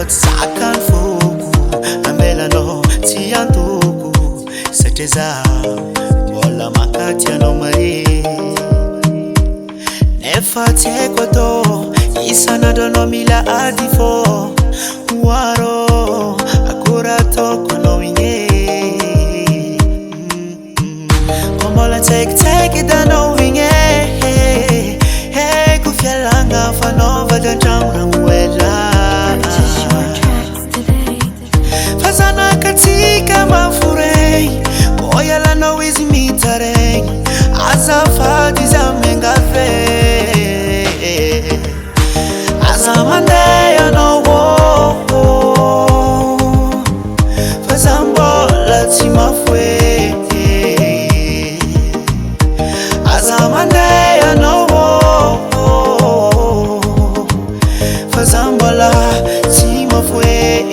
sakan fogo ambela no tiantoko sateza wala makati no mari nefa teko to isana dono mila adifo waro akura toko no winge komola take it down no winge hey kufialanga fanova da jamranguela fazana katika mafurei boya la no is mitare azafadi za mengafe AZA Mandeha ANAO fazambola timafwe AZA Mandeha ANAO fazambola timafwe